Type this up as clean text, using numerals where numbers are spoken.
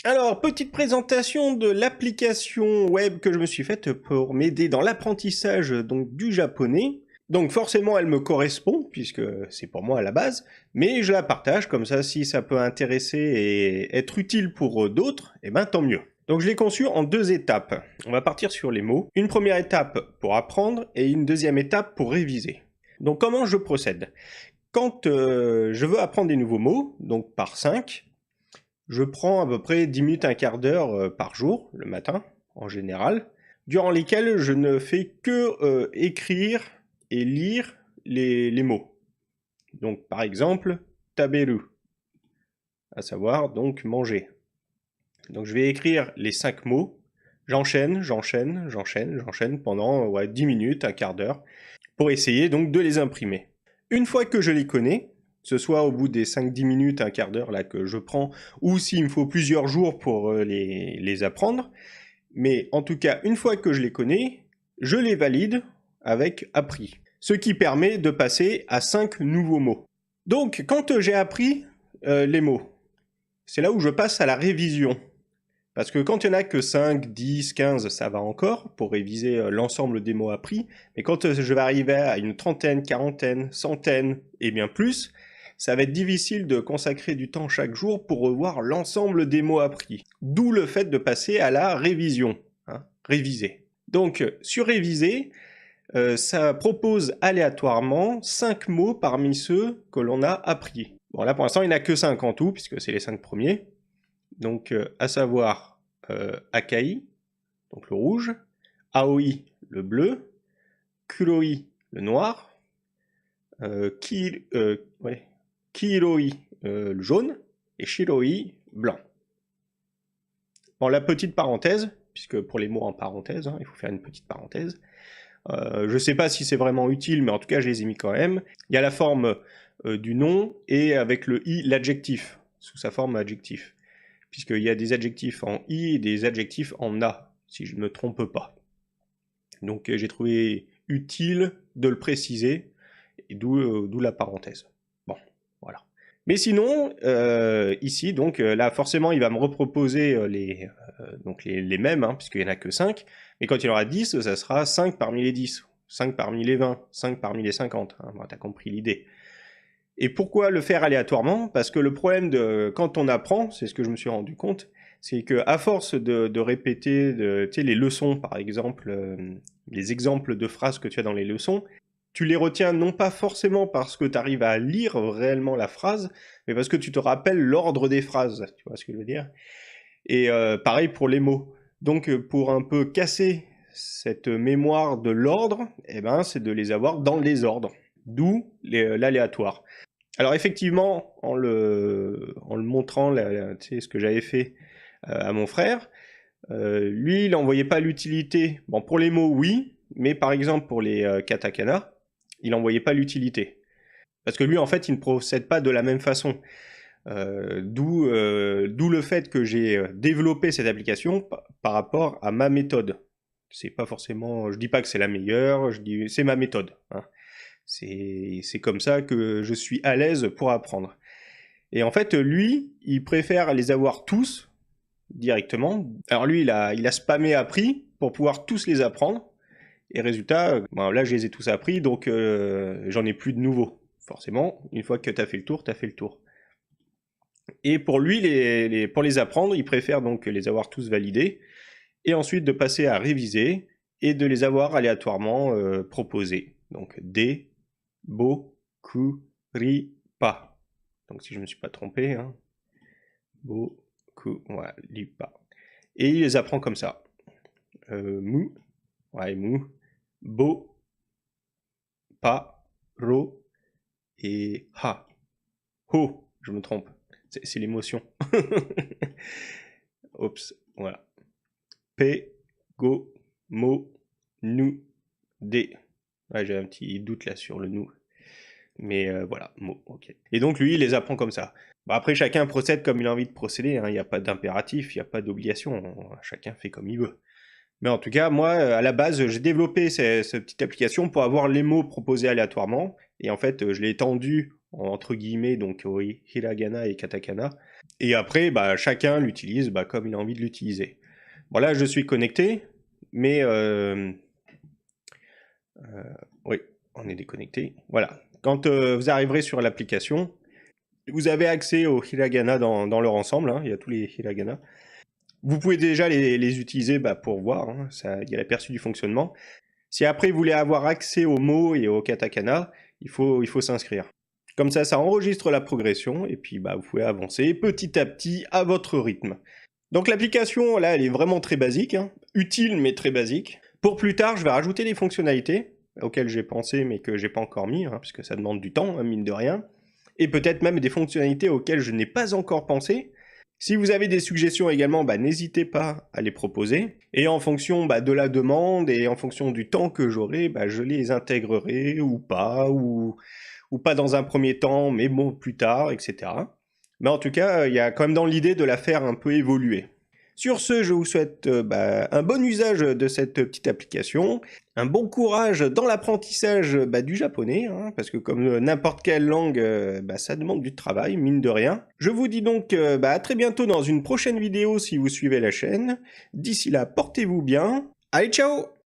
Alors, petite présentation de l'application web que je me suis faite pour m'aider dans l'apprentissage donc du japonais. Donc forcément, elle me correspond puisque c'est pour moi à la base, mais je la partage comme ça si ça peut intéresser et être utile pour d'autres, et ben tant mieux. Donc je l'ai conçue en deux étapes. On va partir sur les mots. Une première étape pour apprendre et une deuxième étape pour réviser. Donc comment je procède? Quand je veux apprendre des nouveaux mots, donc par 5, je prends à peu près 10 minutes, un quart d'heure par jour, le matin, en général, durant lesquels je ne fais que écrire et lire les mots. Donc, par exemple, taberu, à savoir donc manger. Donc, je vais écrire les 5 mots, j'enchaîne pendant 10 minutes, un quart d'heure, pour essayer donc de les imprimer. Une fois que je les connais, que ce soit au bout des 5-10 minutes, un quart d'heure là que je prends, ou s'il me faut plusieurs jours pour les apprendre, mais en tout cas, une fois que je les connais, je les valide avec appris. Ce qui permet de passer à 5 nouveaux mots. Donc, quand j'ai appris les mots, c'est là où je passe à la révision. Parce que quand il n'y en a que 5, 10, 15, ça va encore pour réviser l'ensemble des mots appris. Mais quand je vais arriver à une trentaine, quarantaine, centaine et bien plus, ça va être difficile de consacrer du temps chaque jour pour revoir l'ensemble des mots appris. D'où le fait de passer à la révision, hein, réviser. Donc, sur réviser, ça propose aléatoirement 5 mots parmi ceux que l'on a appris. Bon, là pour l'instant, il n'y en a que 5 en tout, puisque c'est les 5 premiers. Donc, à savoir Akai, donc le rouge, Aoi, le bleu, Kuroi, le noir, Kiroi, le jaune, et Shiroi, blanc. Bon, la petite parenthèse, puisque pour les mots en parenthèse, hein, il faut faire une petite parenthèse. Je ne sais pas si c'est vraiment utile, mais en tout cas, je les ai mis quand même. Il y a la forme du nom et avec le i, l'adjectif, sous sa forme adjectif. Puisqu'il y a des adjectifs en i et des adjectifs en a, si je ne me trompe pas. Donc j'ai trouvé utile de le préciser, et d'où la parenthèse. Bon, voilà. Mais sinon, ici, donc là, forcément, il va me reproposer les mêmes, hein, puisqu'il n'y en a que 5. Mais quand il y en aura 10, ça sera 5 parmi les 10, 5 parmi les 20, 5 parmi les 50. Hein, bon, tu as compris l'idée. Et pourquoi le faire aléatoirement? Parce que le problème de quand on apprend, c'est ce que je me suis rendu compte, c'est qu'à force de répéter les leçons, par exemple, les exemples de phrases que tu as dans les leçons, tu les retiens non pas forcément parce que tu arrives à lire réellement la phrase, mais parce que tu te rappelles l'ordre des phrases, tu vois ce que je veux dire? Et pareil pour les mots. Donc pour un peu casser cette mémoire de l'ordre, eh ben, c'est de les avoir dans le désordre, d'où l'aléatoire. Alors effectivement, en le montrant, tu sais, ce que j'avais fait à mon frère, lui, il n'en voyait pas l'utilité. Bon, pour les mots, oui, mais par exemple pour les katakana, il n'en voyait pas l'utilité. Parce que lui, en fait, il ne procède pas de la même façon. D'où le fait que j'ai développé cette application par rapport à ma méthode. C'est pas forcément, je dis pas que c'est la meilleure, je dis c'est ma méthode. Hein. C'est comme ça que je suis à l'aise pour apprendre. Et en fait, lui, il préfère les avoir tous directement. Alors lui, il a spammé appris pour pouvoir tous les apprendre. Et résultat, ben là, je les ai tous appris, donc j'en ai plus de nouveaux. Forcément, une fois que tu as fait le tour, tu as fait le tour. Et pour lui, pour les apprendre, il préfère donc les avoir tous validés, et ensuite de passer à réviser, et de les avoir aléatoirement proposés. Donc, D, Bo, Ku, Ri, Pa. Donc si je ne me suis pas trompé, hein. Bo, Ku, voilà, Li, Pa. Et il les apprend comme ça. Mu, ouais, Mu, Bo, Pa, Ro, et Ha. Ho, je me trompe. C'est l'émotion. Oups, voilà. P, Go, Mo, Nu, D. Ouais, j'ai un petit doute là sur le nous. Mais voilà, Mo, ok. Et donc lui, il les apprend comme ça. Bah, après, chacun procède comme il a envie de procéder. Hein. Il n'y a pas d'impératif, il n'y a pas d'obligation. Chacun fait comme il veut. Mais en tout cas, moi, à la base, j'ai développé cette petite application pour avoir les mots proposés aléatoirement. Et en fait, je l'ai étendue entre guillemets, donc au hiragana et katakana. Et après, bah, chacun l'utilise bah, comme il a envie de l'utiliser. Bon là, je suis connecté, mais oui, on est déconnecté. Voilà. Quand vous arriverez sur l'application, vous avez accès aux hiragana dans leur ensemble, hein, il y a tous les hiragana. Vous pouvez déjà les utiliser bah, pour voir, hein, il y a l'aperçu du fonctionnement. Si après vous voulez avoir accès aux mots et aux katakana, il faut s'inscrire. Comme ça enregistre la progression et puis bah, vous pouvez avancer petit à petit à votre rythme. Donc l'application, là, elle est vraiment très basique, hein, utile mais très basique. Pour plus tard, je vais rajouter des fonctionnalités auxquelles j'ai pensé mais que j'ai pas encore mis, hein, parce que ça demande du temps, hein, mine de rien. Et peut-être même des fonctionnalités auxquelles je n'ai pas encore pensé. Si vous avez des suggestions également, bah, n'hésitez pas à les proposer. Et en fonction bah, de la demande et en fonction du temps que j'aurai, bah, je les intégrerai ou pas dans un premier temps, mais bon, plus tard, etc. Mais en tout cas, il y a quand même dans l'idée de la faire un peu évoluer. Sur ce, je vous souhaite un bon usage de cette petite application, un bon courage dans l'apprentissage du japonais, hein, parce que comme n'importe quelle langue, ça demande du travail, mine de rien. Je vous dis donc à très bientôt dans une prochaine vidéo si vous suivez la chaîne. D'ici là, portez-vous bien. Allez, ciao!